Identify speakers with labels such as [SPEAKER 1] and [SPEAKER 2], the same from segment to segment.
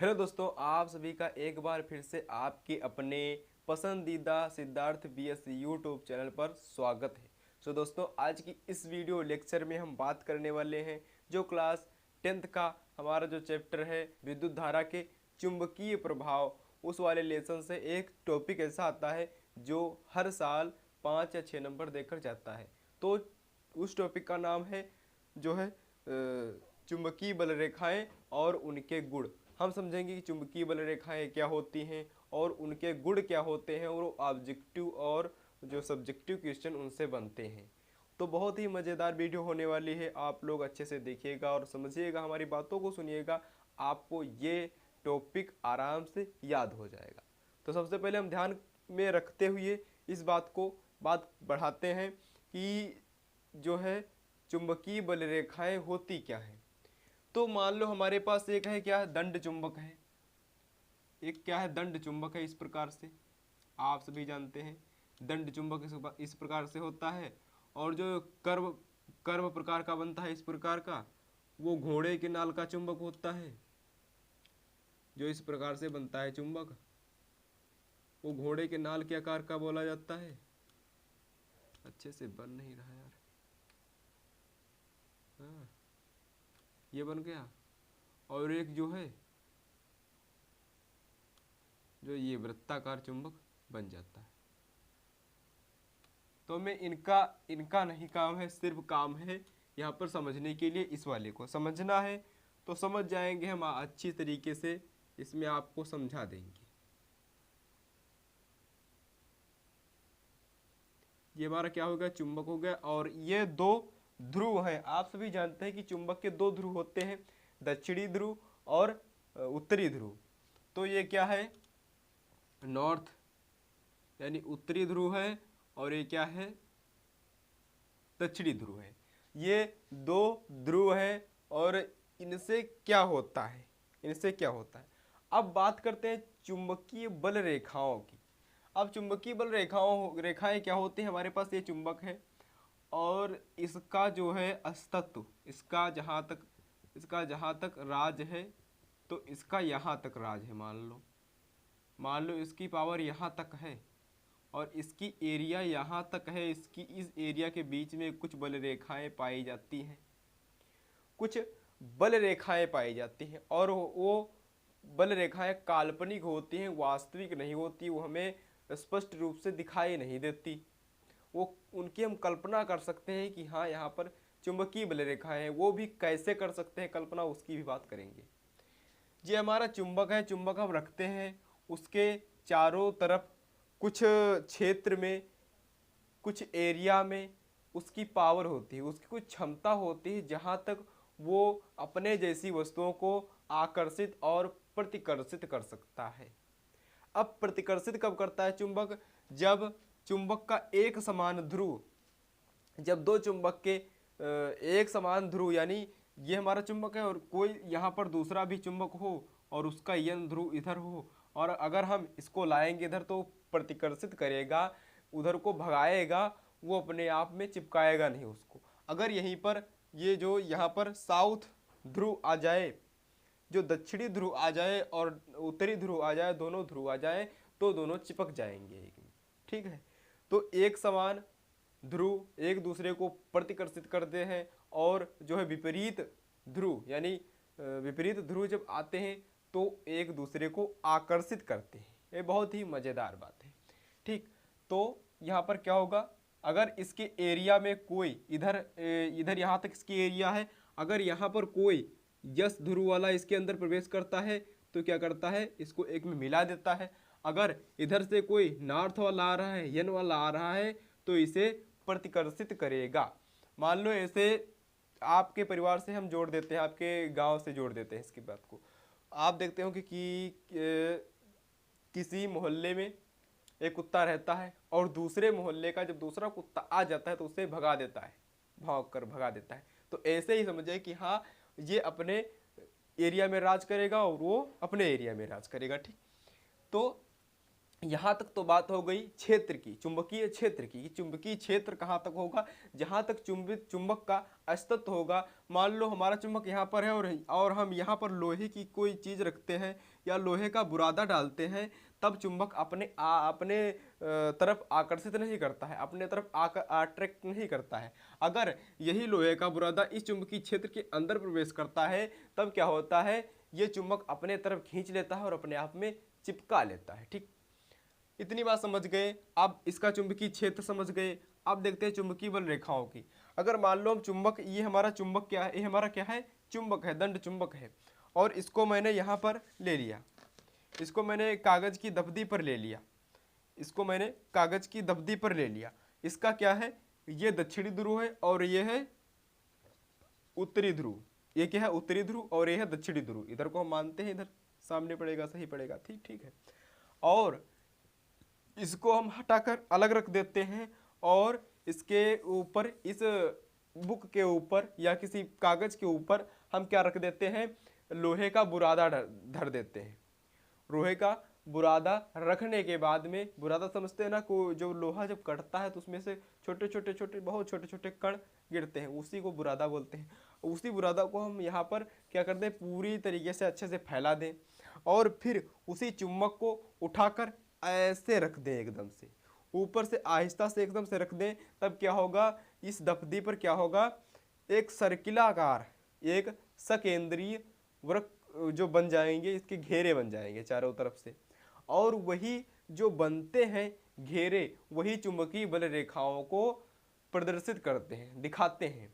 [SPEAKER 1] Hello दोस्तों, आप सभी का एक बार फिर से आपके अपने पसंदीदा सिद्धार्थ BS यूट्यूब चैनल पर स्वागत है। दोस्तों, आज की इस वीडियो लेक्चर में हम बात करने वाले हैं जो क्लास 10th का हमारा जो चैप्टर है विद्युत धारा के चुंबकीय प्रभाव, उस वाले लेसन से एक टॉपिक ऐसा आता है जो हर साल 5 या 6 नंबर देकर जाता है। तो उस टॉपिक का नाम है जो है चुंबकीय बल रेखाएं और उनके गुण। हम समझेंगे कि चुंबकीय बल रेखाएं क्या होती हैं और उनके गुण क्या होते हैं, और ऑब्जेक्टिव और जो सब्जेक्टिव क्वेश्चन उनसे बनते हैं। तो बहुत ही मज़ेदार वीडियो होने वाली है, आप लोग अच्छे से देखिएगा और समझिएगा, हमारी बातों को सुनिएगा, आपको ये टॉपिक आराम से याद हो जाएगा। तो सबसे पहले हम ध्यान में रखते हुए इस बात बढ़ाते हैं कि जो है चुंबकीय बल रेखाएं होती क्या है। तो मान लो हमारे पास एक है क्या, दंड चुंबक है, एक क्या है, दंड चुंबक है। इस प्रकार से आप सभी जानते हैं दंड चुंबक इस प्रकार से होता है। और जो कर्व कर्व प्रकार का बनता है इस प्रकार का, वो घोड़े के नाल का चुंबक होता है। जो इस प्रकार से बनता है चुंबक, वो घोड़े के नाल के आकार का बोला जाता है। अच्छे से बन नहीं रहा यार। हाँ, ये बन गया। और एक जो है, जो ये वृत्ताकार चुंबक बन जाता है। तो हमें इनका नहीं काम है, सिर्फ काम है यहाँ पर समझने के लिए। इस वाले को समझना है तो समझ जाएंगे हम अच्छी तरीके से, इसमें आपको समझा देंगे। ये हमारा क्या हो गया, चुंबक हो गया। और ये दो ध्रुव हैं। आप सभी जानते हैं कि चुंबक के दो ध्रुव होते हैं, दक्षिणी ध्रुव और उत्तरी ध्रुव। तो ये क्या है, नॉर्थ यानी उत्तरी ध्रुव है, और ये क्या है, दक्षिणी ध्रुव है। ये दो ध्रुव हैं और इनसे क्या होता है, इनसे क्या होता है। अब बात करते हैं चुंबकीय बल रेखाओं की। अब चुंबकीय बल रेखाएं क्या होती हैं। हमारे पास ये चुंबक है और इसका जो है अस्तित्व, इसका जहाँ तक राज है, तो इसका यहाँ तक राज है। मान लो इसकी पावर यहाँ तक है और इसकी एरिया यहाँ तक है। इसकी इस एरिया के बीच में कुछ बल रेखाएं पाई जाती हैं, कुछ बल रेखाएं पाई जाती हैं, और वो बल रेखाएं काल्पनिक होती हैं, वास्तविक नहीं होती। वो हमें स्पष्ट रूप से दिखाई नहीं देती। वो उनकी हम कल्पना कर सकते हैं कि हाँ यहाँ पर चुंबकीय बल रेखाएं हैं। वो भी कैसे कर सकते हैं कल्पना, उसकी भी बात करेंगे। ये हमारा चुंबक है, चुंबक हम रखते हैं, उसके चारों तरफ कुछ क्षेत्र में, कुछ एरिया में उसकी पावर होती है, उसकी कुछ क्षमता होती है जहाँ तक वो अपने जैसी वस्तुओं को आकर्षित और प्रतिकर्षित कर सकता है। अब प्रतिकर्षित कब करता है चुंबक, जब चुंबक का एक समान ध्रुव, जब दो चुंबक के एक समान ध्रुव, यानी ये हमारा चुंबक है और कोई यहाँ पर दूसरा भी चुंबक हो और उसका यन ध्रुव इधर हो, और अगर हम इसको लाएंगे इधर तो प्रतिकर्षित करेगा, उधर को भगाएगा, वो अपने आप में चिपकाएगा नहीं उसको। अगर यहीं पर ये जो यहाँ पर साउथ ध्रुव आ जाए, जो दक्षिणी ध्रुव आ जाए और उत्तरी ध्रुव आ जाए, दोनों ध्रुव आ जाए, तो दोनों चिपक जाएंगे एक में। ठीक है, तो एक समान ध्रुव एक दूसरे को प्रतिकर्षित करते हैं, और जो है विपरीत ध्रुव, यानी विपरीत ध्रुव जब आते हैं तो एक दूसरे को आकर्षित करते हैं। ये बहुत ही मज़ेदार बात है। ठीक, तो यहाँ पर क्या होगा, अगर इसके एरिया में कोई इधर यहाँ तक इसकी एरिया है, अगर यहाँ पर कोई यस ध्रुव वाला इसके अंदर प्रवेश करता है तो क्या करता है, इसको एक में मिला देता है। अगर इधर से कोई नॉर्थ वाला आ रहा है, यन वाला आ रहा है, तो इसे प्रतिकर्षित करेगा। मान लो ऐसे आपके परिवार से हम जोड़ देते हैं, आपके गांव से जोड़ देते हैं इसकी बात को। आप देखते हो कि किसी मोहल्ले में एक कुत्ता रहता है और दूसरे मोहल्ले का जब दूसरा कुत्ता आ जाता है तो उसे भगा देता है, भौंक कर भगा देता है। तो ऐसे ही समझे कि हाँ ये अपने एरिया में राज करेगा और वो अपने एरिया में राज करेगा। ठीक, तो यहाँ तक तो बात हो गई क्षेत्र की, चुंबकीय क्षेत्र की, कि चुंबकीय क्षेत्र कहाँ तक होगा, जहाँ तक चुंबक का अस्तित्व होगा। मान लो हमारा चुंबक यहाँ पर है और हम यहाँ पर लोहे की कोई चीज़ रखते हैं या लोहे का बुरादा डालते हैं, तब चुंबक अपने तरफ आकर्षित नहीं करता है, अपने तरफ अट्रैक्ट नहीं करता है। अगर यही लोहे का बुरादा इस चुंबकीय क्षेत्र के अंदर प्रवेश करता है, तब क्या होता है, ये चुंबक अपने तरफ खींच लेता है और अपने आप में चिपका लेता है। ठीक, इतनी बात समझ गए। अब इसका चुंबकीय क्षेत्र समझ गए। अब देखते हैं चुंबकीय बल रेखाओं की। अगर मान लो हम चुंबक, ये हमारा चुंबक क्या है, ये हमारा क्या है, चुंबक है, दंड चुंबक है, और इसको मैंने यहाँ पर ले लिया, इसको मैंने कागज की दफ्ती पर ले लिया, इसको मैंने कागज की दफ्ती पर ले लिया। इसका क्या है, ये दक्षिणी ध्रुव है और ये है उत्तरी ध्रुव। ये क्या है, उत्तरी ध्रुव, और ये है दक्षिणी ध्रुव। इधर को हम मानते हैं, इधर सामने पड़ेगा, सही पड़ेगा। ठीक, ठीक है। और इसको हम हटाकर अलग रख देते हैं और इसके ऊपर, इस बुक के ऊपर या किसी कागज के ऊपर हम क्या रख देते हैं, लोहे का बुरादा धर देते हैं। लोहे का बुरादा रखने के बाद में, बुरादा समझते हैं ना, को जो लोहा जब कटता है तो उसमें से छोटे छोटे छोटे बहुत छोटे छोटे कण गिरते हैं, उसी को बुरादा बोलते हैं। उसी बुरादा को हम यहाँ पर क्या करते हैं, पूरी तरीके से अच्छे से फैला दें और फिर उसी चुम्बक को उठाकर ऐसे रख दें, एकदम से ऊपर से आहिस्ता से एकदम से रख दें। तब क्या होगा, इस दफ्ती पर क्या होगा, एक सर्किलाकार, एक सकेंद्रीय वृत्त जो बन जाएंगे, इसके घेरे बन जाएंगे चारों तरफ से। और वही जो बनते हैं घेरे, वही चुंबकीय बल रेखाओं को प्रदर्शित करते हैं, दिखाते हैं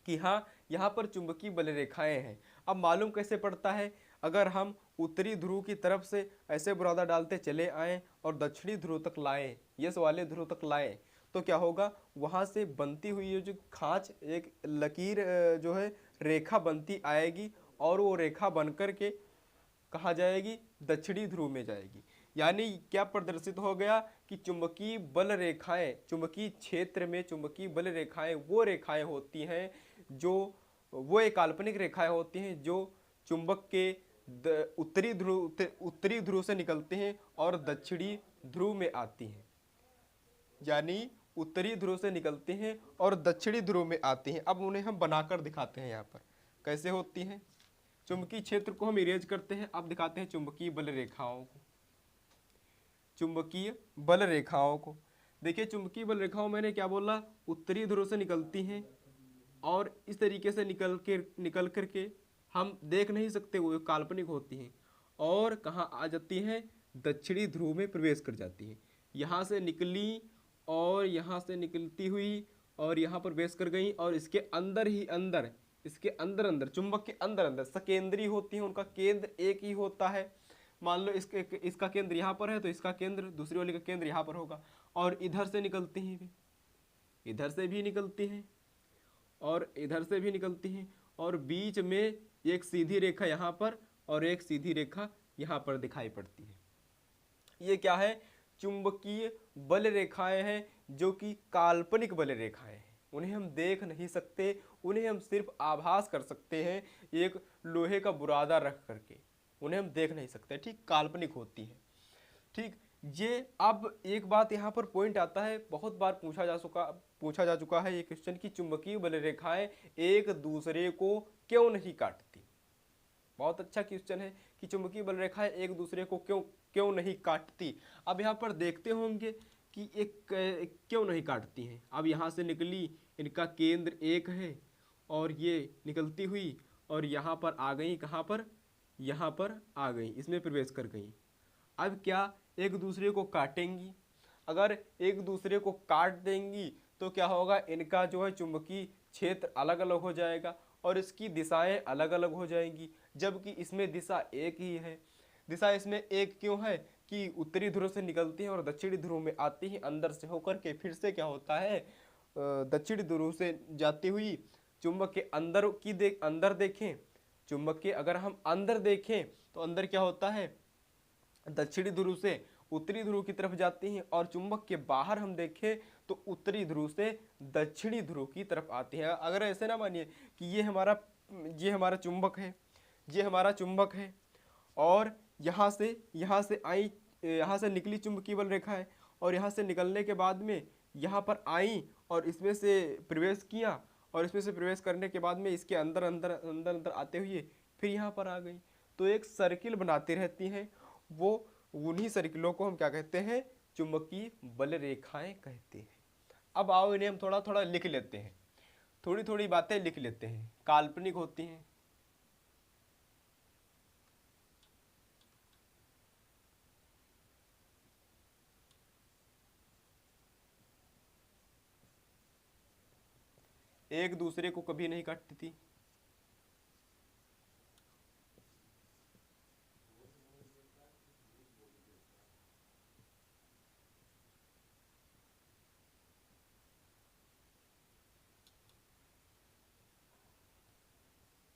[SPEAKER 1] कि हाँ, यहाँ पर चुंबकीय बल रेखाएं हैं। अब मालूम कैसे पड़ता है, अगर हम उत्तरी ध्रुव की तरफ से ऐसे बुरादा डालते चले आएँ और दक्षिणी ध्रुव तक लाएं, यस वाले ध्रुव तक लाएं, तो क्या होगा, वहाँ से बनती हुई ये जो खांच, एक लकीर जो है, रेखा बनती आएगी और वो रेखा बन कर के कहाँ जाएगी, दक्षिणी ध्रुव में जाएगी। यानी क्या प्रदर्शित हो गया कि चुंबकीय बल रेखाएं, चुंबकीय क्षेत्र में चुंबकीय बल रेखाएं वो रेखाएं होती हैं जो, वो एक काल्पनिक रेखाएं होती हैं जो चुंबक के उत्तरी ध्रुव से निकलते हैं और दक्षिणी ध्रुव में आती हैं। यानी उत्तरी ध्रुव से निकलते हैं और दक्षिणी ध्रुव में आती हैं। अब उन्हें हम बनाकर दिखाते हैं यहाँ पर कैसे होती हैं। चुंबकीय क्षेत्र को हम इरेज करते हैं, अब दिखाते हैं चुंबकीय बल रेखाओं को। चुंबकीय बल रेखाओं को देखिए, चुंबकीय बल रेखाओं मैंने क्या बोला, उत्तरी ध्रुव से निकलती हैं और इस तरीके से निकल करके हम देख नहीं सकते, वो काल्पनिक होती हैं और कहाँ आ जाती हैं, दक्षिणी ध्रुव में प्रवेश कर जाती हैं। यहाँ से निकली और यहाँ से निकलती हुई और यहाँ पर प्रवेश कर गई और इसके अंदर ही अंदर, इसके अंदर अंदर, चुंबक के अंदर अंदर सकेंद्रीय होती हैं, उनका केंद्र एक ही होता है। मान लो इसका केंद्र यहाँ पर है तो इसका केंद्र, दूसरी वाली का केंद्र यहाँ पर होगा। और इधर से निकलती हैं भी, इधर से भी निकलती हैं और इधर से भी निकलती हैं और बीच में एक सीधी रेखा यहाँ पर और एक सीधी रेखा यहाँ पर दिखाई पड़ती है। ये क्या है, चुंबकीय बल रेखाएं हैं जो कि काल्पनिक बल रेखाएं हैं। उन्हें हम देख नहीं सकते, उन्हें हम सिर्फ आभास कर सकते हैं एक लोहे का बुरादा रख करके, उन्हें हम देख नहीं सकते। ठीक, काल्पनिक होती है। ठीक, ये अब एक बात यहाँ पर पॉइंट आता है, बहुत बार पूछा जा चुका है ये क्वेश्चन कि चुंबकीय बल रेखाएं एक दूसरे को क्यों नहीं काटती। बहुत अच्छा क्वेश्चन है कि चुंबकीय बल रेखाएं एक दूसरे को क्यों नहीं काटती। अब यहाँ पर देखते होंगे कि एक क्यों नहीं काटती हैं। अब यहाँ से निकली, इनका केंद्र एक है और ये निकलती हुई और यहाँ पर आ गई, कहाँ पर, यहाँ पर आ गई, इसमें प्रवेश कर गई। अब क्या एक दूसरे को काटेंगी, अगर एक दूसरे को काट देंगी तो क्या होगा, इनका जो है चुंबकीय क्षेत्र अलग अलग हो जाएगा और इसकी दिशाएं अलग अलग हो जाएंगी, जबकि इसमें दिशा एक ही है। दिशा इसमें एक क्यों है कि उत्तरी ध्रुव से निकलती है और दक्षिणी ध्रुव में आती है, अंदर से होकर के फिर से क्या होता है, दक्षिणी ध्रुव से जाती हुई चुंबक के अंदर देखें, चुंबक के अगर हम अंदर देखें तो अंदर क्या होता है, दक्षिणी ध्रुव से उत्तरी ध्रुव की तरफ जाती हैं और चुंबक के बाहर हम देखें तो उत्तरी ध्रुव से दक्षिणी ध्रुव की तरफ आती है। अगर ऐसे ना मानिए कि ये हमारा चुंबक है, ये हमारा चुंबक है और यहाँ से आई यहाँ से निकली चुंबकीय बल रेखा है, और यहाँ से निकलने के बाद में यहाँ पर आई और इसमें से प्रवेश किया, और इसमें से प्रवेश करने के बाद में इसके अंदर अंदर अंदर अंदर आते हुए फिर यहाँ पर आ गई। तो एक सर्किल बनाती रहती हैं, वो उन्हीं सर्किलों को हम क्या कहते हैं, चुंबकीय बल रेखाएं कहते हैं। अब आओ इन्हें हम थोड़ा थोड़ा लिख लेते हैं, थोड़ी थोड़ी बातें लिख लेते हैं। काल्पनिक होती हैं, एक दूसरे को कभी नहीं काटती थी।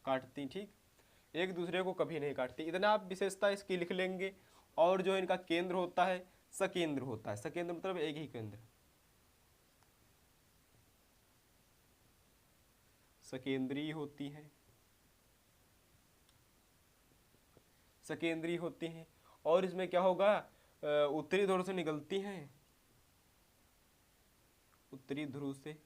[SPEAKER 1] काटती, ठीक, एक दूसरे को कभी नहीं काटती। इतना आप विशेषता इसकी लिख लेंगे। और जो इनका केंद्र होता है सकेंद्र होता है। सकेंद्र मतलब एक ही केंद्र, सकेंद्रीय होती है, सकेंद्रीय होती हैं। और इसमें क्या होगा, उत्तरी ध्रुव से निकलती हैं, उत्तरी ध्रुव से,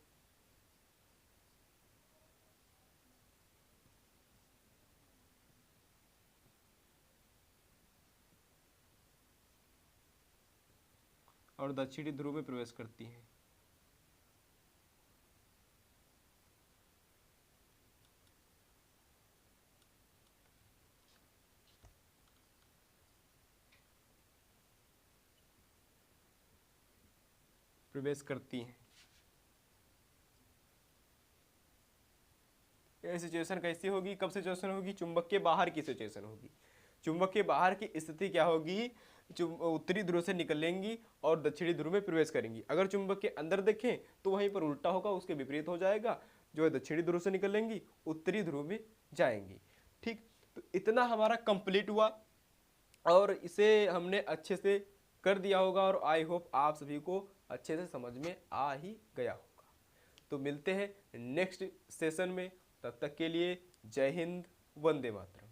[SPEAKER 1] और दक्षिणी ध्रुव में प्रवेश करती हैं। प्रवेश करती हैं। ये सिचुएशन कैसी होगी, कब सिचुएशन होगी, चुंबक के बाहर की सिचुएशन होगी। चुंबक के बाहर की स्थिति क्या होगी, उत्तरी ध्रुव से निकलेंगी और दक्षिणी ध्रुव में प्रवेश करेंगी। अगर चुंबक के अंदर देखें तो वहीं पर उल्टा होगा, उसके विपरीत हो जाएगा, जो है दक्षिणी ध्रुव से निकलेंगी उत्तरी ध्रुव में जाएंगी। ठीक, तो इतना हमारा कंप्लीट हुआ और इसे हमने अच्छे से कर दिया होगा, और आई होप आप सभी को अच्छे से समझ में आ ही गया होगा। तो मिलते हैं नेक्स्ट सेशन में, तब तक के लिए जय हिंद, वंदे मातरम।